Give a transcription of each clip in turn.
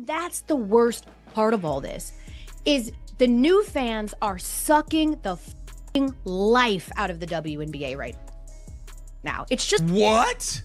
And that's the worst part of all this, is the new fans are sucking the life out of the WNBA right now. It's just... What?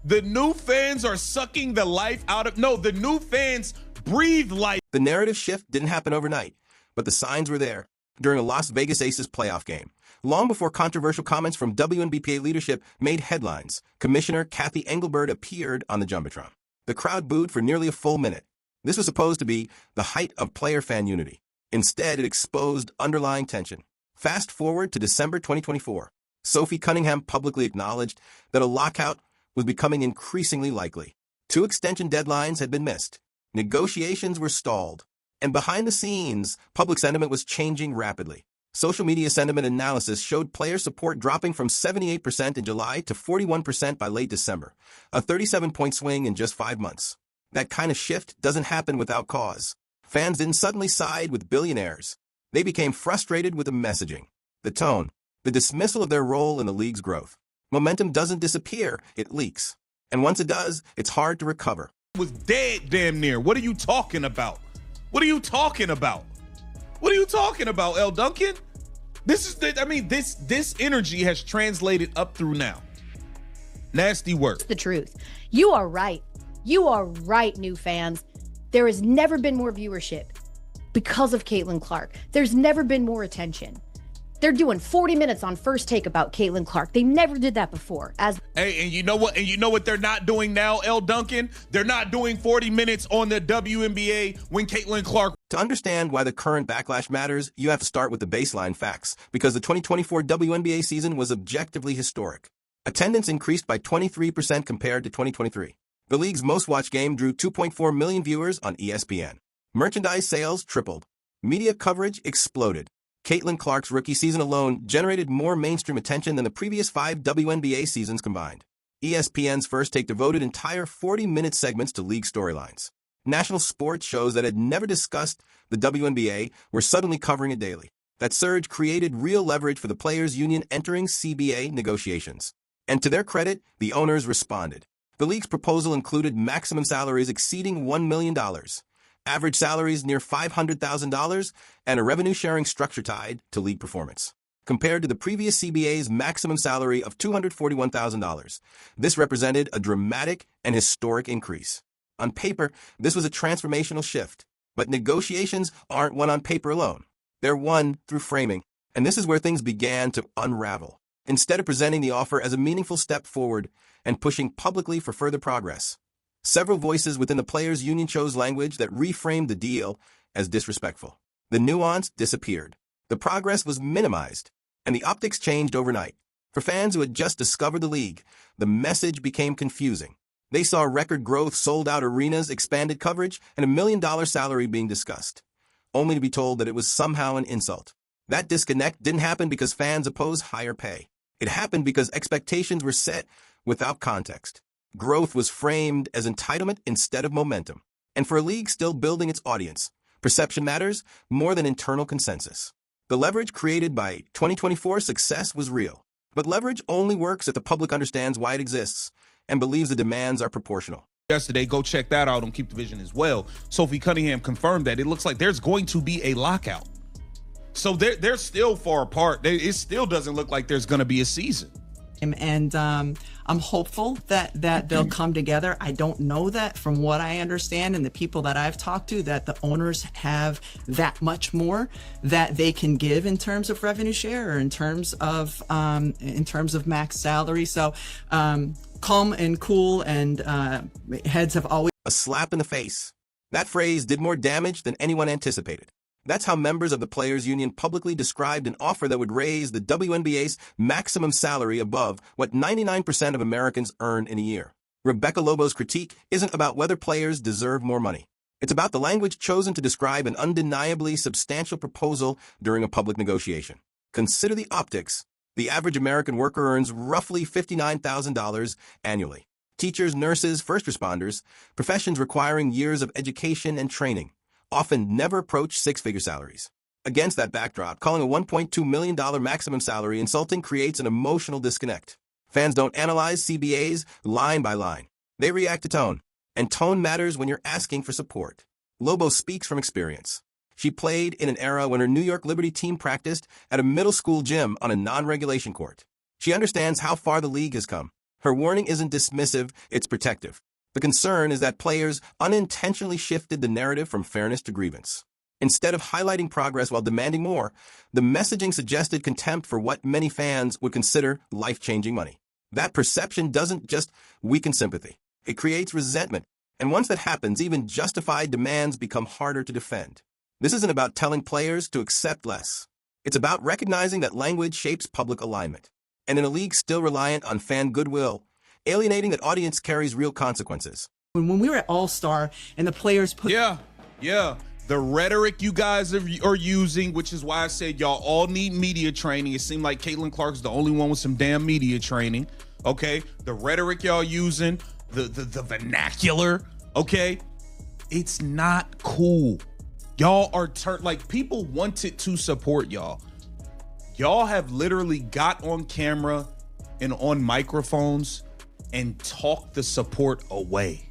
The new fans are sucking the life out of... No, the new fans breathe life. The narrative shift didn't happen overnight, but the signs were there during a Las Vegas Aces playoff game. Long before controversial comments from WNBA leadership made headlines, Commissioner Kathy Engelbert appeared on the Jumbotron. The crowd booed for nearly a full minute. This was supposed to be the height of player-fan unity. Instead, it exposed underlying tension. Fast forward to December 2024. Sophie Cunningham publicly acknowledged that a lockout was becoming increasingly likely. 2 extension deadlines had been missed. Negotiations were stalled. And behind the scenes, public sentiment was changing rapidly. Social media sentiment analysis showed player support dropping from 78% in July to 41% by late December, a 37-point swing in just 5 months. That kind of shift doesn't happen without cause. Fans didn't suddenly side with billionaires. They became frustrated with the messaging, the tone, the dismissal of their role in the league's growth. Momentum doesn't disappear, it leaks. And once it does, it's hard to recover. It was dead damn near. What are you talking about? What are you talking about? What are you talking about, Elle Duncan? This energy has translated up through now. Nasty work. The truth. You are right. You are right, new fans. There has never been more viewership because of Caitlin Clark. There's never been more attention. They're doing 40 minutes on First Take about Caitlin Clark. They never did that before. Hey, and you know what? And you know what they're not doing now, Elle Duncan? They're not doing 40 minutes on the WNBA when Caitlin Clark... To understand why the current backlash matters, you have to start with the baseline facts, because the 2024 WNBA season was objectively historic. Attendance increased by 23% compared to 2023. The league's most-watched game drew 2.4 million viewers on ESPN. Merchandise sales tripled. Media coverage exploded. Caitlin Clark's rookie season alone generated more mainstream attention than the previous 5 WNBA seasons combined. ESPN's First Take devoted entire 40-minute segments to league storylines. National sports shows that had never discussed the WNBA were suddenly covering it daily. That surge created real leverage for the players' union entering CBA negotiations. And to their credit, the owners responded. The league's proposal included maximum salaries exceeding $1 million, average salaries near $500,000, and a revenue-sharing structure tied to league performance. Compared to the previous CBA's maximum salary of $241,000, this represented a dramatic and historic increase. On paper, this was a transformational shift, but negotiations aren't won on paper alone. They're won through framing, and this is where things began to unravel. Instead of presenting the offer as a meaningful step forward and pushing publicly for further progress, several voices within the players' union chose language that reframed the deal as disrespectful. The nuance disappeared. The progress was minimized, and the optics changed overnight. For fans who had just discovered the league, the message became confusing. They saw record growth, sold-out arenas, expanded coverage, and $1 million salary being discussed, only to be told that it was somehow an insult. That disconnect didn't happen because fans opposed higher pay. It happened because expectations were set without context. Growth was framed as entitlement instead of momentum. And for a league still building its audience, perception matters more than internal consensus. The leverage created by 2024 success was real. But leverage only works if the public understands why it exists and believes the demands are proportional. Yesterday, go check that out on Keep the Vision as well. Sophie Cunningham confirmed that it looks like there's going to be a lockout. So they're still far apart. It still doesn't look like there's going to be a season. And I'm hopeful that they'll come together. I don't know that, from what I understand and the people that I've talked to, that the owners have that much more that they can give in terms of revenue share or in terms of max salary. So calm and cool, and heads have always... A slap in the face. That phrase did more damage than anyone anticipated. That's how members of the Players Union publicly described an offer that would raise the WNBA's maximum salary above what 99% of Americans earn in a year. Rebecca Lobo's critique isn't about whether players deserve more money. It's about the language chosen to describe an undeniably substantial proposal during a public negotiation. Consider the optics. The average American worker earns roughly $59,000 annually. Teachers, nurses, first responders, professions requiring years of education and training, often never approach six-figure salaries. Against that backdrop, calling a $1.2 million maximum salary insulting creates an emotional disconnect. Fans don't analyze CBAs line by line. They react to tone. And tone matters when you're asking for support. Lobo speaks from experience. She played in an era when her New York Liberty team practiced at a middle school gym on a non-regulation court. She understands how far the league has come. Her warning isn't dismissive, it's protective. The concern is that players unintentionally shifted the narrative from fairness to grievance. Instead of highlighting progress while demanding more, the messaging suggested contempt for what many fans would consider life-changing money. That perception doesn't just weaken sympathy. It creates resentment. And once that happens, even justified demands become harder to defend. This isn't about telling players to accept less. It's about recognizing that language shapes public alignment. And in a league still reliant on fan goodwill, alienating that audience carries real consequences. When we were at All-Star and the players put... Yeah. The rhetoric you guys are using, which is why I said y'all all need media training. It seemed like Caitlin Clark's the only one with some damn media training. Okay? The rhetoric y'all using, the vernacular, okay? It's not cool. Y'all are like, people wanted to support y'all. Y'all have literally got on camera and on microphones and talked the support away.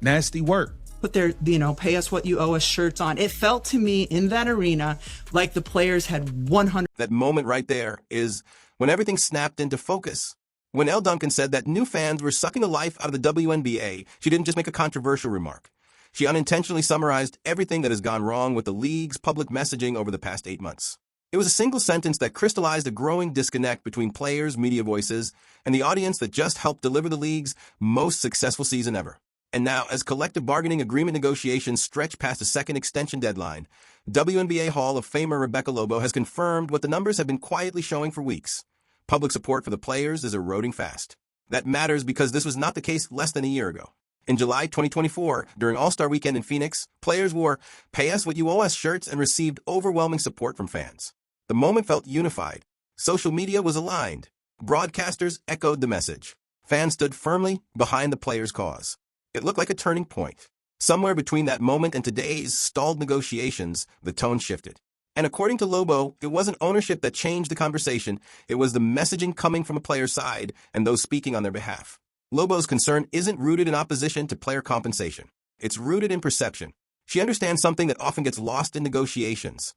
Nasty work. Put their, pay us what you owe us shirts on. It felt to me in that arena like the players had 100. That moment right there is when everything snapped into focus. When Elle Duncan said that new fans were sucking the life out of the WNBA, she didn't just make a controversial remark. She unintentionally summarized everything that has gone wrong with the league's public messaging over the past 8 months. It was a single sentence that crystallized a growing disconnect between players, media voices, and the audience that just helped deliver the league's most successful season ever. And now, as collective bargaining agreement negotiations stretch past a second extension deadline, WNBA Hall of Famer Rebecca Lobo has confirmed what the numbers have been quietly showing for weeks. Public support for the players is eroding fast. That matters because this was not the case less than a year ago. In July 2024, during All-Star Weekend in Phoenix, players wore "Pay Us What You Owe Us" shirts and received overwhelming support from fans. The moment felt unified. Social media was aligned. Broadcasters echoed the message. Fans stood firmly behind the players' cause. It looked like a turning point. Somewhere between that moment and today's stalled negotiations, the tone shifted. And according to Lobo, it wasn't ownership that changed the conversation. It was the messaging coming from a player's side and those speaking on their behalf. Lobo's concern isn't rooted in opposition to player compensation. It's rooted in perception. She understands something that often gets lost in negotiations.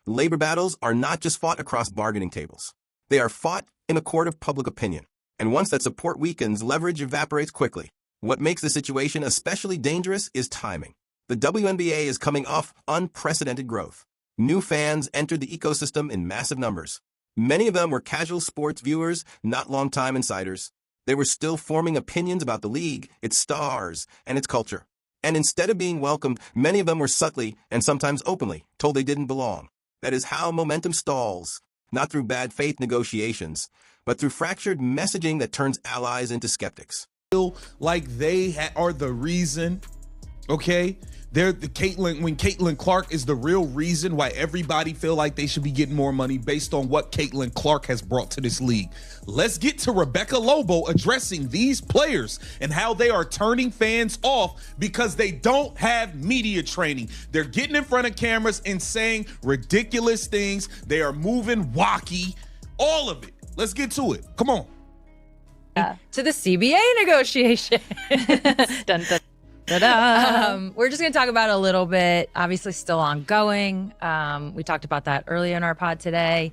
Labor battles are not just fought across bargaining tables. They are fought in a court of public opinion. And once that support weakens, leverage evaporates quickly. What makes the situation especially dangerous is timing. The WNBA is coming off unprecedented growth. New fans entered the ecosystem in massive numbers. Many of them were casual sports viewers, not longtime insiders. They were still forming opinions about the league, its stars, and its culture. And instead of being welcomed, many of them were subtly, and sometimes openly, told they didn't belong. That is how momentum stalls, not through bad faith negotiations, but through fractured messaging that turns allies into skeptics. Like they are the reason, okay? They're the Caitlin Clark is the real reason why everybody feel like they should be getting more money based on what Caitlin Clark has brought to this league. Let's get to Rebecca Lobo addressing these players and how they are turning fans off because they don't have media training. They're getting in front of cameras and saying ridiculous things. They are moving wacky, all of it. Let's get to it. Come on. To the CBA negotiation. Dun, dun, dun, dun. We're just going to talk about it a little bit. Obviously still ongoing. We talked about that earlier in our pod today.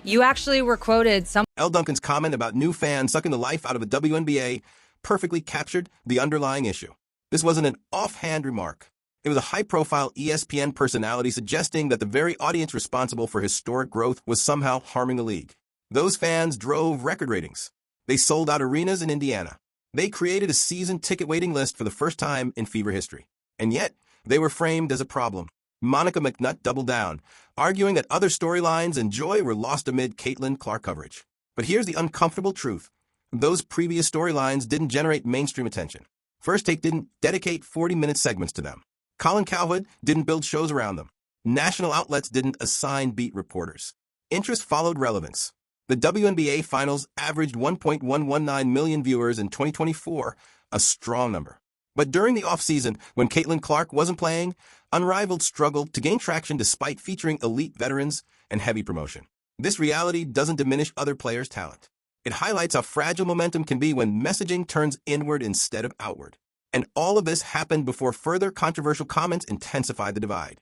You actually were quoted. Elle Duncan's comment about new fans sucking the life out of the WNBA perfectly captured the underlying issue. This wasn't an offhand remark. It was a high-profile ESPN personality suggesting that the very audience responsible for historic growth was somehow harming the league. Those fans drove record ratings. They sold out arenas in Indiana. They created a season ticket waiting list for the first time in Fever history. And yet, they were framed as a problem. Monica McNutt doubled down, arguing that other storylines and joy were lost amid Caitlin Clark coverage. But here's the uncomfortable truth. Those previous storylines didn't generate mainstream attention. First Take didn't dedicate 40-minute segments to them. Colin Cowherd didn't build shows around them. National outlets didn't assign beat reporters. Interest followed relevance. The WNBA Finals averaged 1.119 million viewers in 2024, a strong number. But during the offseason, when Caitlin Clark wasn't playing, Unrivaled struggled to gain traction despite featuring elite veterans and heavy promotion. This reality doesn't diminish other players' talent. It highlights how fragile momentum can be when messaging turns inward instead of outward. And all of this happened before further controversial comments intensified the divide.